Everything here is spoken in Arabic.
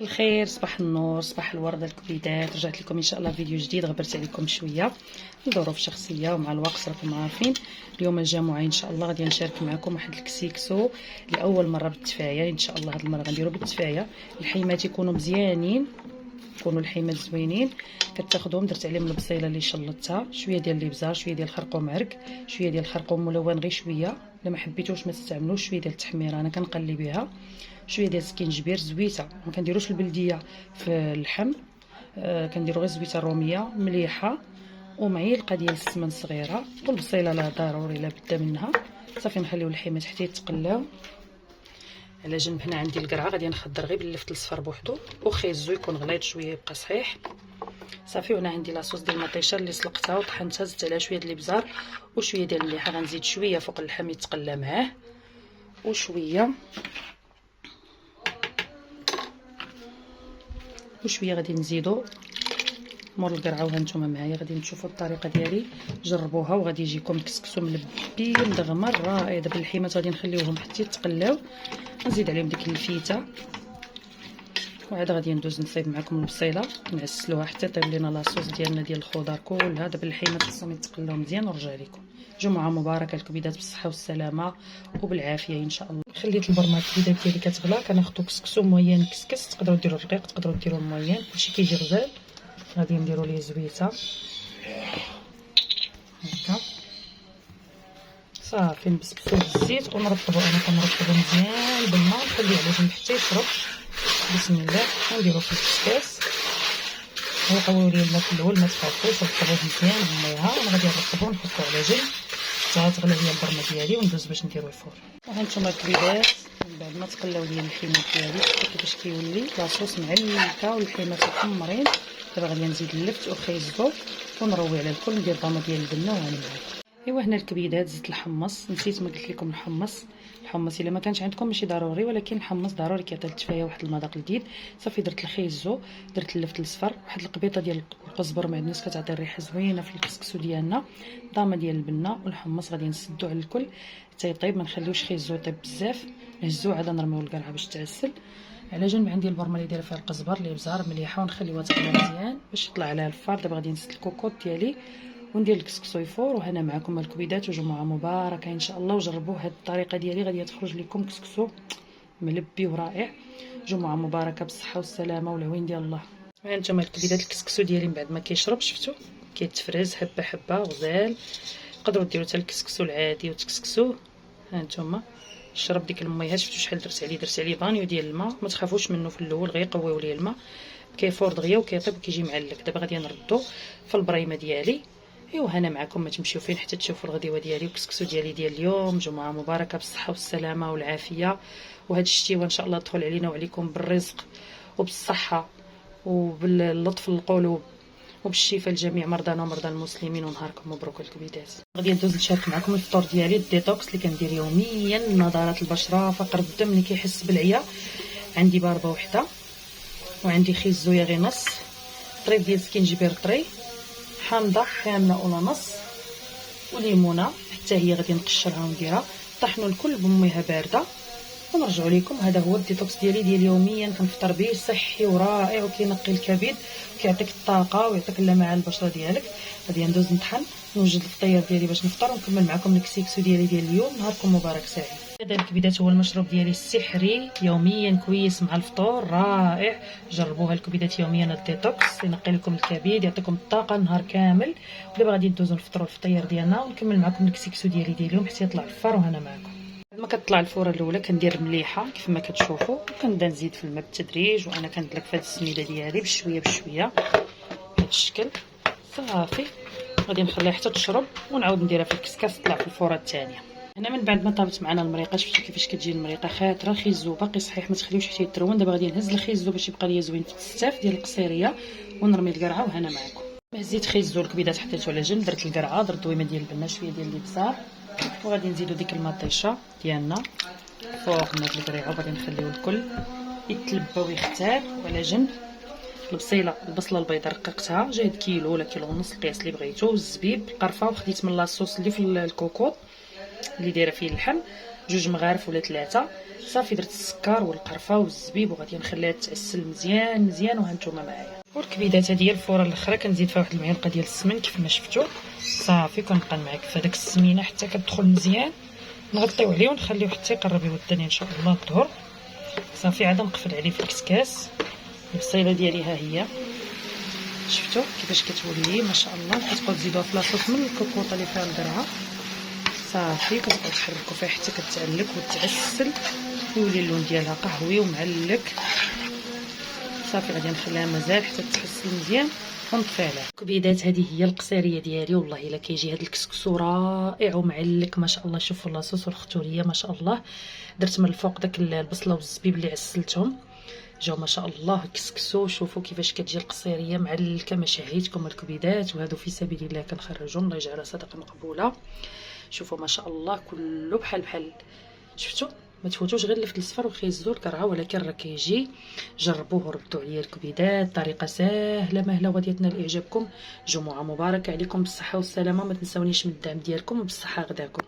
الخير، صباح النور، صباح الورده الكبيدات. رجعت لكم ان شاء الله فيديو جديد. غبرت عليكم شويه لظروف شخصيه ومع الوقت راكم عارفين. اليوم الجمعه ان شاء الله غادي نشارك معكم واحد الكسيكسو لاول مره بالتفايه. ان شاء الله هاد المره غنديرو بالتفايه. الحيمات يكونوا مزيانين، يكونوا الحيمات زوينين. كتاخذهم درت عليهم البصيله اللي شلطتها، شويه ديال الابزار، شويه ديال الخرقوم معرك، شويه ديال الخرقوم ملون غير شويه، الا ما حبيتوش ما تستعملوش، شويه ديال التحميره انا كنقلي بها، شويه ديال السكينجبير زويته، ما كنديروش البلديه في اللحم، كنديروا غير زويته روميه مليحه، ومعلقه ديال السمن صغيره، والبصيله لا ضروري لا بد منها. صافي نخليو الحيمات حتى يتقلاو. على جنب هنا عندي القرعه غادي نخضر غير باللفت الصفر بوحدو، وخيزو يكون غليظ شويه يبقى صحيح. صافي. وهنا عندي لاصوص ديال المطيشه اللي سلقتها وطحنتها، زدت عليها شويه ديال الابزار وشويه ديال المليحه. غنزيد شويه فوق اللحم يتقلى معاه، وشويه غادي نزيدو مور القرعه. وهانتوما معايا غادي تشوفوا الطريقه ديالي، جربوها وغادي يجيكم كسكسو ملبي مدغمر رائع. دابا الحيمات غادي نخليوهم حتى يتقلاو، نزيد عليهم ديك الفيته، وعاد غادي ندوز نصايب معكم البصيله نعسلوها حتى طيب لينا لاصوص ديالنا ديال الخضر كلها. دابا الحيمات خصهم يتقلاو مزيان ونرجع لكم. جمعه مباركه، الكبيدات بالصحه والسلامه وبالعافيه ان شاء الله. خليت البرمه الكبيدات ديالي كتغلى، كناخذوا كسكسو موين كسكس، تقدروا ديروا الرقيق تقدروا ديروا الموين، كلشي كيجي غزال. غادي نديروا ليه زويته هكا صافي، نبسبسو بالزيت ونرطبو. انا كنرطبو مزيان بالماء ونخليه على جنب حتى يشرب. بسم الله. ونديرو في الكسكاس ويقويو لي الماء في الاول، ما تخافوش، رطبوه مزيان بالميها. وانا غادي نرطبو ونحطو على جنب حتى تغلى ليا البرمه ديالي وندوز باش نديرو الفور. وهانتوما الكبيدات من بعد ما تقلاو ليا الحيمات ديالي شفتوا كيفاش كيولي لاصوص معلكه والحيمات محمرين. دابا غادي نزيد اللفت وخيزو ونروي على الكل، ندير طامه ديال البنه وهاني معاكم. ايوا هنا الكبيدات زدت الحمص، نسيت ما قلت لكم الحمص الا ما كانش عندكم ماشي ضروري، ولكن الحمص ضروري كيعطي التفايه واحد المذاق لذيذ. صافي درت الخيزو، درت اللفت الصفر، واحد القبيطه ديال القزبر معدنوس كتعطي الريحه زوينه في الكسكسو ديالنا، طامه ديال البنه والحمص. غادي نسدو على الكل حتى يطيب، ما نخليوش خيزو يطيب بزاف، نهزوه عاد نرميو القرعه باش تعسل. على جنب عندي البرمه اللي دايره فيها القزبر اللي بزار مليحه، ونخليوها تغلي مزيان باش يطلع عليها الفار. دابا غادي نزيد الكوكوط ديالي وندير الكسكسو يفور. وهنا معكم الكبيدات وجمعه مباركه ان شاء الله. وجربوا هذه الطريقه ديالي غادي تخرج لكم كسكسو ملبي ورائع. جمعه مباركه بالصحه والسلامه والعوين ديال الله. ها انتم الكبيدات الكسكسو ديالي من بعد ما كيشرب شفتوا كيتفرز حبه حبه غزال. تقدروا ديروا حتى الكسكسو العادي وتكسكسوه. ها انتم شرب ديك الميات، شفتوا شحال درت عليه بانيو ديال الماء. ما تخافوش منه في الاول، غير قويو ليه الماء كيفور دغيا وكيطيب وكيجي معلك. دابا غادي نردو في البريمه ديالي. ايوا هنا معكم، ما تمشيو فين حتى تشوفوا الغديوه ديالي وكسكسو ديالي ديال اليوم. جمعه مباركه بالصحه والسلامه والعافيه. وهاد الشتيوه ان شاء الله تدخل علينا وعليكم بالرزق وبالصحه وباللطف القلوب وبالشفاء لجميع مرضانا ومرضى المسلمين. ونهاركم مبروك الكبيدات. غادي ندوز نشارك معكم الفطور ديالي الديتوكس اللي كندير يوميا لنضاره البشره فقر الدم اللي كيحس بالعيا. عندي باربه وحده، وعندي خيزويه غير نص، طريف ديال سكينجبير طري، حامضه كامله ولا نص، وليمونه حتى هي غادي نقشرها ونديرها. طحنوا الكل بميها بارده ونرجعوا لكم. هذا هو الديتوكس ديال يوميا، كنفطر به صحي ورائع وكينقي الكبد وكيعطيك الطاقه ويعطيك اللمعه البشره ديالك. غادي ندوز نطحن نوجد الفطير ديالي باش نفطر ونكمل معكم الكسيكسو ديال اليوم. نهاركم مبارك سعيد. هذا الكبيدات هو المشروب ديالي السحري، يوميا كويس مع الفطور رائع. جربوها الكبيدات يوميا، الديتوكس ينقي لكم الكبد يعطيكم الطاقه النهار كامل. ودابا غادي ندوزو نفطروا الفطير ديالنا ونكمل معكم الكسيكسو ديالي اليوم حتى يطلع الفار. وهنا معكم ما كتطلع الفوره الاولى كندير مليحه كيف ما كتشوفوا، وكنبدا نزيد في الماء بالتدريج. وانا كندلك في هذه السميده ديالي بشويه بشويه بهذا الشكل. صافي غادي نخليها حتى تشرب ونعاود نديرها في الكسكاس تطلع في الفوره الثانيه. هنا من بعد ما طابت معنا المريقه شفتوا كيفاش كتجي المريقه خاطره. الخيزو باقي صحيح ما تخليوش حتى يترون. دابا غادي نهز الخيزو باش يبقى ليا زوين في الستاف ديال القصيريه ونرمي القرعه. وهنا معكم هزيت خيزو الكبيدات حطيته على جنب، درت القرعه، درت دويمه ديال البنه، شويه ديال الابزار، وغادي نزيدو ديك المطيشه ديالنا فوق هاد القريعه. وغادي نخليو الكل يتلبى ويختار. وعلى جنب البصله البيضاء رققتها، جايب كيلو ولا كيلو ونص القياس اللي بغيتو. الزبيب القرفه، وخديت من لاصوص اللي في الكوكوط اللي دايره فيه اللحم 2 مغارف ولا 3. صافي درت السكر والقرفه والزبيب وغادي نخليها تعسل مزيان مزيان. وهانتوما معايا والكبيدات هذه هي الفوره الاخرى كنزيد فيها واحد المعلقه ديال السمن كيف ما شفتوا. صافي كنبقى معاك في هذاك السمينه حتى كتدخل مزيان، نغطيو عليه ونخليوه حتى يقرب يودني ان شاء الله الظهر. صافي عاد نقفل عليه في الكسكاس. البصيله ديالي ها هي، شفتوا كيفاش كتولي ما شاء الله. كتبقاو تزيدوها في لاصوص من الكوكوطه اللي فيها القرعه. صافي كتبقاو تحركوا فيها حتى كتعلك وتعسل ويولي اللون ديالها قهوي ومعلك. صافي غادي نخليها مازال حتى تحسل مزيان ونطفي عليها. الكبيدات هذه هي القصيريه ديالي. والله الا كيجي هذا الكسكسو رائع ومعلك ما شاء الله. شوفوا لاصوص والختوريه ما شاء الله. درت من الفوق داك البصله والزبيب اللي عسلتهم، جاو ما شاء الله كسكسو. شوفوا كيفاش كتجي القصيريه معلكه ما شهيتكم الكبيدات. وهادو في سبيل الله كنخرجهم، الله يجعلها صدقه مقبوله. شوفوا ما شاء الله كله بحال بحال. شفتوا ما تفوتوش غير اللي في الصفر وخيزوا القرعه، ولكن راه كيجي. جربوه وردوا عليا الكبيدات. طريقه ساهله مهله وغادي تنال اعجابكم. جمعه مباركه عليكم بالصحه والسلامه. ما تنساونيش من الدعم ديالكم وبالصحه غداكم.